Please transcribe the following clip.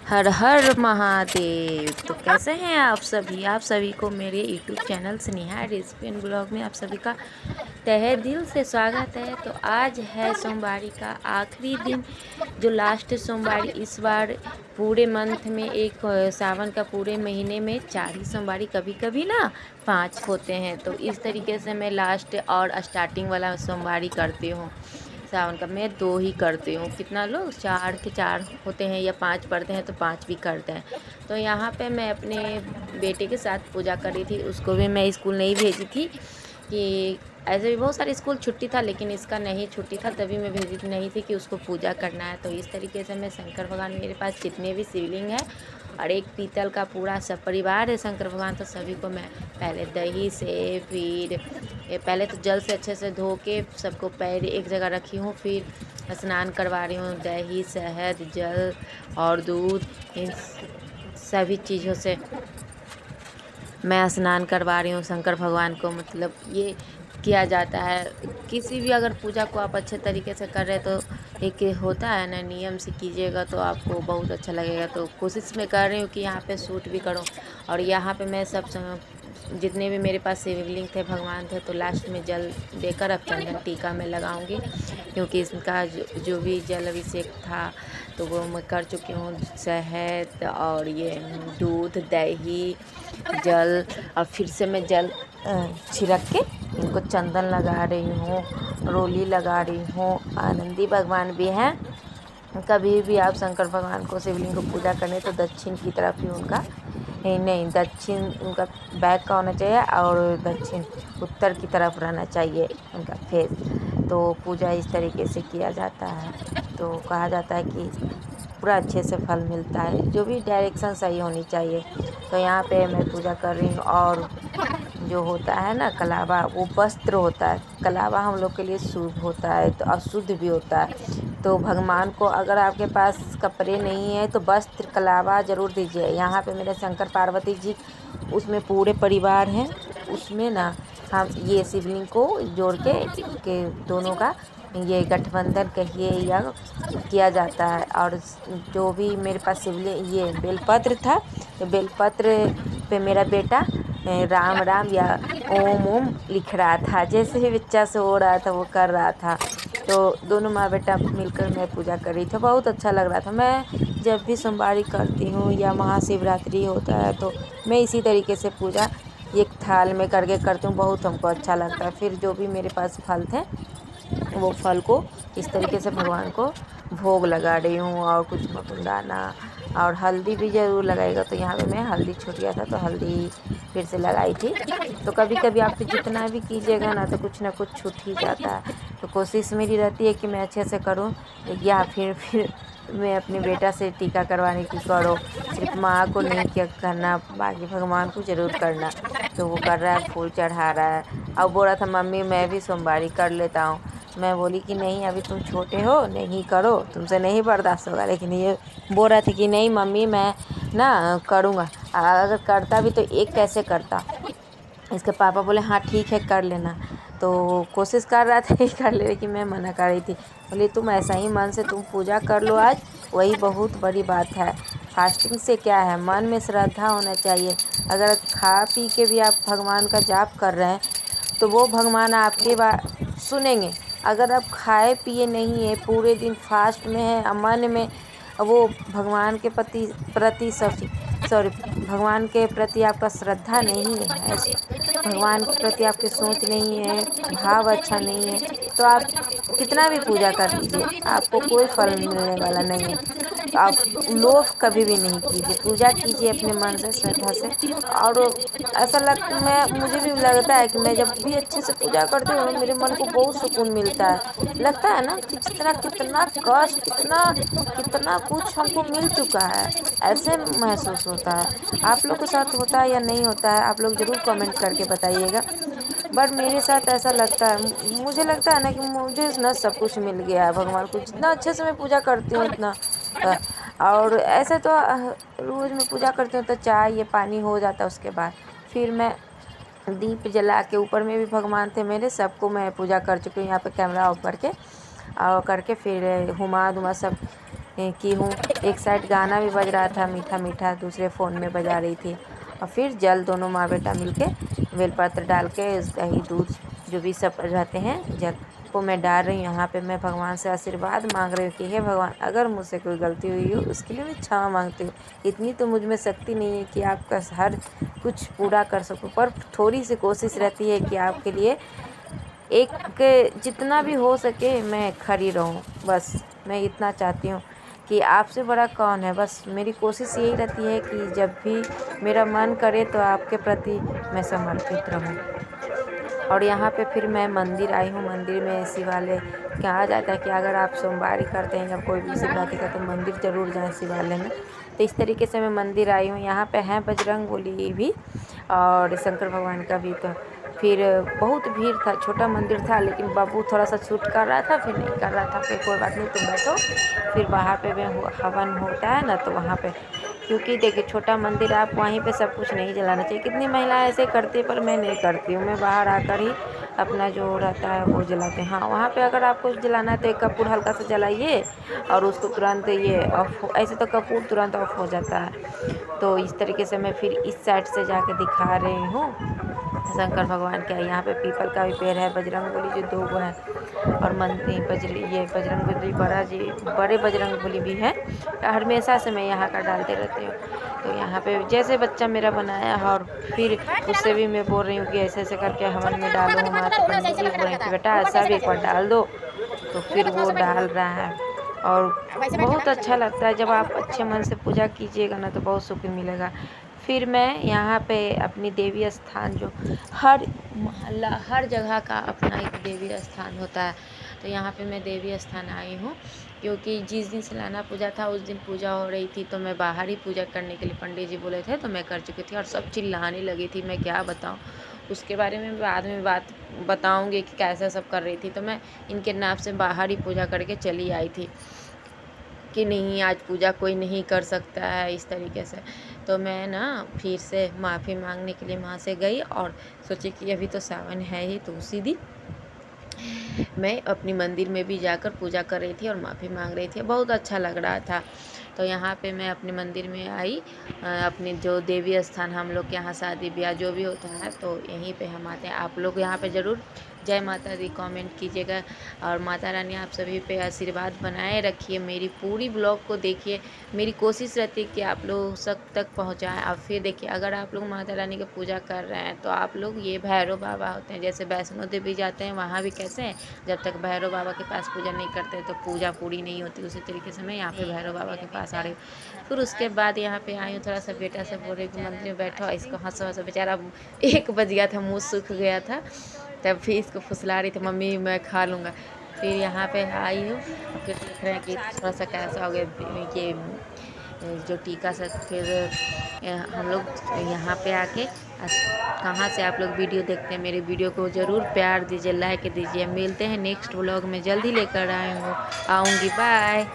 हर हर महादेव। तो कैसे हैं आप सभी को मेरे YouTube channel Sneha recipe and blog में आप सभी का तहे दिल से स्वागत है। तो आज है सोमवारी का आखिरी दिन, जो लास्ट सोमवारी इस बार पूरे मंथ में सावन का पूरे महीने में 4 ही सोमवारी, कभी कभी ना 5 होते हैं। तो इस तरीके से मैं लास्ट और स्टार्टिंग वाला सोमवारी करती हूँ। सावन का मैं 2 ही करती हूँ। कितना लोग 4 के 4 होते हैं या 5 पढ़ते हैं तो 5 भी करते हैं। तो यहाँ पे मैं अपने बेटे के साथ पूजा कर रही थी। उसको भी मैं स्कूल नहीं भेजी थी कि ऐसे भी बहुत सारे स्कूल छुट्टी था, लेकिन इसका नहीं छुट्टी था, तभी मैं भेजी नहीं थी कि उसको पूजा करना है। तो इस तरीके से मैं शंकर भगवान, मेरे पास जितने भी शिवलिंग है और एक पीतल का पूरा सब परिवार है शंकर भगवान, तो सभी को मैं पहले दही से, फिर पहले तो जल से अच्छे से धो के सबको पैर एक जगह रखी हूँ, फिर स्नान करवा रही हूँ। दही, शहद, जल और दूध, इन सभी चीज़ों से मैं स्नान करवा रही हूँ शंकर भगवान को। मतलब ये किया जाता है। किसी भी अगर पूजा को आप अच्छे तरीके से कर रहे हैं तो एक होता है ना, नियम से कीजिएगा तो आपको बहुत अच्छा लगेगा। तो कोशिश मैं कर रही हूँ कि यहाँ पे शूट भी करूँ। और यहाँ पे मैं सब जितने भी मेरे पास शिवलिंग थे, भगवान थे, तो लास्ट में जल देकर अब चंदन टीका में लगाऊंगी, क्योंकि इसका जो भी जल अभिषेक था तो वो मैं कर चुकी हूँ। शहद और ये दूध, दही, जल, और फिर से मैं जल छिड़क के इनको चंदन लगा रही हूँ, रोली लगा रही हूँ। आनंदी भगवान भी हैं। कभी भी आप शंकर भगवान को, शिवलिंग को पूजा करने तो दक्षिण की तरफ ही उनका, नहीं, दक्षिण उनका बैक का होना चाहिए और दक्षिण उत्तर की तरफ रहना चाहिए उनका फेस। तो पूजा इस तरीके से किया जाता है। तो कहा जाता है कि पूरा अच्छे से फल मिलता है, जो भी डायरेक्शन सही होनी चाहिए। तो यहाँ पे मैं पूजा कर रही हूँ। और जो होता है ना कलावा, वो वस्त्र होता है। कलावा हम लोग के लिए शुभ होता है तो अशुद्ध भी होता है। तो भगवान को अगर आपके पास कपड़े नहीं है तो वस्त्र कलावा ज़रूर दीजिए। यहाँ पे मेरे शंकर पार्वती जी, उसमें पूरे परिवार हैं, उसमें ना हम ये शिवलिंग को जोड़ के दोनों का ये गठबंधन कहिए या किया जाता है। और जो भी मेरे पास शिवलिंग ये बेलपत्र था, तो बेलपत्र पे मेरा बेटा राम राम या ओम ओम लिख रहा था। जैसे ही बच्चा से हो रहा था वो कर रहा था। तो दोनों माँ बेटा मिलकर मैं पूजा कर रही थी, बहुत अच्छा लग रहा था। मैं जब भी सोमवारी करती हूँ या महाशिवरात्रि होता है तो मैं इसी तरीके से पूजा एक थाल में करके करती हूँ, बहुत हमको अच्छा लगता है। फिर जो भी मेरे पास फल थे वो फल को इस तरीके से भगवान को भोग लगा रही हूँ। और कुछ मकुंदाना और हल्दी भी ज़रूर लगाएगा। तो यहाँ पे मैं हल्दी छूट गया था तो हल्दी फिर से लगाई थी। तो कभी कभी आप जितना भी कीजिएगा ना तो कुछ ना कुछ छूट ही जाता है। तो कोशिश मेरी रहती है कि मैं अच्छे से करूँ, या फिर मैं अपने बेटा से टीका करवाने की करो। सिर्फ माँ को नहीं क्या करना, बाकी भगवान को ज़रूर करना। तो वो कर रहा है, फूल चढ़ा रहा है। अब बोल रहा था मम्मी मैं भी सोमवारी कर लेता हूँ। मैं बोली कि नहीं, अभी तुम छोटे हो, नहीं करो, तुमसे नहीं बर्दाश्त होगा। लेकिन ये बोल रहा था कि नहीं मम्मी मैं ना करूँगा। अगर करता भी तो एक कैसे करता। इसके पापा बोले हाँ ठीक है कर लेना। तो कोशिश कर रहा था ही कर ले, लेकिन मैं मना कर रही थी। बोली तुम ऐसा ही मन से तुम पूजा कर लो आज, वही बहुत बड़ी बात है। फास्टिंग से क्या है, मन में श्रद्धा होना चाहिए। अगर खा पी के भी आप भगवान का जाप कर रहे हैं तो वो भगवान आपकी बात सुनेंगे। अगर आप खाए पिए नहीं है, पूरे दिन फास्ट में है, मन में वो भगवान के प्रति सॉरी भगवान के प्रति आपका श्रद्धा नहीं है, भगवान के प्रति आपकी सोच नहीं है, भाव अच्छा नहीं है, तो आप कितना भी पूजा कर लीजिए आपको कोई फल मिलने वाला नहीं है। तो आप लोभ कभी भी नहीं कीजिए, पूजा कीजिए अपने मन से, श्रद्धा से। और ऐसा मुझे भी लगता है कि मैं जब भी अच्छे से पूजा करती हूँ ना, मेरे मन को बहुत सुकून मिलता है। लगता है ना कि कितना कष्ट, कितना कितना कुछ हमको मिल चुका है, ऐसे महसूस होता है। आप लोग के साथ होता है या नहीं होता है, आप लोग ज़रूर कमेंट करके बताइएगा। बट मेरे साथ ऐसा लगता है, मुझे लगता है ना कि मुझे ना सब कुछ मिल गया है। भगवान को जितना अच्छे से मैं पूजा करती हूँ उतना और ऐसे तो रोज़ मैं पूजा करती हूँ तो चाय ये पानी हो जाता है। उसके बाद फिर मैं दीप जला के, ऊपर में भी भगवान थे मेरे, सबको मैं पूजा कर चुकी हूँ। यहाँ पे कैमरा ऑफ करके और करके फिर हुमा दुमा सब की हूँ। एक साइड गाना भी बज रहा था मीठा मीठा, दूसरे फ़ोन में बजा रही थी। और फिर जल दोनों माँ बेटा मिलके बेलपत्र डाल के दही दूध जो भी सब रहते हैं जल को मैं डाल रही हूँ। यहाँ पे मैं भगवान से आशीर्वाद मांग रही हूँ कि हे भगवान, अगर मुझसे कोई गलती हुई हो उसके लिए मैं क्षमा मांगती हूँ। इतनी तो मुझ में शक्ति नहीं है कि आपका हर कुछ पूरा कर सकूँ, पर थोड़ी सी कोशिश रहती है कि आपके लिए एक जितना भी हो सके मैं खड़ी रहूँ। बस मैं इतना चाहती हूँ कि आपसे बड़ा कौन है। बस मेरी कोशिश यही रहती है कि जब भी मेरा मन करे तो आपके प्रति मैं समर्पित रहूँ। और यहाँ पे फिर मैं मंदिर आई हूँ। मंदिर में शिवालय कहा जाता है कि अगर आप सोमवारी करते हैं या कोई भी शिवरात्रि का तो मंदिर ज़रूर जाएं शिवालय में। तो इस तरीके से मैं मंदिर आई हूँ। यहाँ पे हैं बजरंगबली भी और शंकर भगवान का भी। तो फिर बहुत भीड़ था, छोटा मंदिर था, लेकिन बाबू थोड़ा सा शूट कर रहा था, फिर नहीं कर रहा था। फिर कोई बात नहीं, तुम बैठो। फिर वहाँ पे में हवन होता है ना, तो वहाँ पे क्योंकि देखिए छोटा मंदिर, आप वहीं पे सब कुछ नहीं जलाना चाहिए। कितनी महिलाएं ऐसे करती है, पर मैं नहीं करती हूँ। मैं बाहर आकर ही अपना जो रहता है वो जलाते हैं। हाँ, वहाँ पे अगर आपको जलाना है तो एक कपूर हल्का सा जलाइए और उसको तुरंत ये ऑफ, ऐसे तो कपूर तुरंत ऑफ हो जाता है। तो इस तरीके से मैं फिर इस साइड से जाके दिखा रही हूँ। शंकर भगवान का यहाँ पे पीपल का भी पेड़ है, बजरंगबली जो 2 गो है और ये बजरंगबली बड़े बजरंगबली भी है। हमेशा से मैं यहाँ का डालते रहती हूँ। तो यहाँ पे जैसे बच्चा मेरा बनाया है, और फिर उससे भी मैं बोल रही हूँ कि ऐसे ऐसे करके हवन में डालो। हमारे तो पंडित जी बोल रहे हैं कि बेटा सब एक बार डाल दो, तो फिर वो डाल रहा है। और बहुत अच्छा लगता है जब आप अच्छे मन से पूजा कीजिएगा ना, तो बहुत सुकून मिलेगा। फिर मैं यहाँ पे अपनी देवी स्थान, जो हर मोहल्ला हर जगह का अपना एक देवी स्थान होता है, तो यहाँ पे मैं देवी स्थान आई हूँ। क्योंकि जिस दिन सालाना पूजा था उस दिन पूजा हो रही थी, तो मैं बाहर ही पूजा करने के लिए पंडित जी बोले थे, तो मैं कर चुकी थी। और सब चिल्लाने लगी थी, मैं क्या बताऊँ, उसके बारे में बाद में बात बताऊँगी कि कैसा सब कर रही थी। तो मैं इनके नाम से बाहर ही पूजा करके चली आई थी कि नहीं, आज पूजा कोई नहीं कर सकता है इस तरीके से। तो मैं ना फिर से माफ़ी मांगने के लिए वहाँ से गई और सोची कि अभी तो सावन है ही, तो उसी दिन मैं अपनी मंदिर में भी जाकर पूजा कर रही थी और माफ़ी मांग रही थी। बहुत अच्छा लग रहा था। तो यहाँ पे मैं अपने मंदिर में आई। अपने जो देवी स्थान, हम लोग के यहाँ शादी ब्याह जो भी होता है तो यहीं पे हम आते हैं। आप लोग यहाँ पे ज़रूर जय माता दी कमेंट कीजिएगा। और माता रानी आप सभी पे आशीर्वाद बनाए रखिए। मेरी पूरी ब्लॉग को देखिए। मेरी कोशिश रहती है कि आप लोग सब तक पहुँचाएँ। और फिर देखिए, अगर आप लोग माता रानी की पूजा कर रहे हैं तो आप लोग, ये भैरव बाबा होते हैं, जैसे वैष्णो देवी जाते हैं वहाँ भी कैसे हैं, जब तक भैरव बाबा के पास पूजा नहीं करते तो पूजा पूरी नहीं होती। उसी तरीके से मैं यहाँ पे भैरव बाबा के पास आ रही हूँ। फिर उसके बाद यहाँ पे आई हूँ, थोड़ा सा बेटा से बोल रही हूँ कि मंदिर में बैठो। इसको हंसो हंसो, बेचारा 1 बज गया था, मुँह सूख गया था, तब फिर इसको फुसला रही थी, मम्मी मैं खा लूँगा। फिर यहाँ पे आई हूँ, फिर देख रहे हैं कि थोड़ा सा कैसा हो गया ये जो टीका से। फिर हम लोग यहाँ पे आके कहाँ से आप लोग वीडियो देखते हैं, मेरे वीडियो को ज़रूर प्यार दीजिए, लाइक दीजिए। मिलते हैं नेक्स्ट व्लॉग में, जल्दी लेकर आऊँगी। बाय।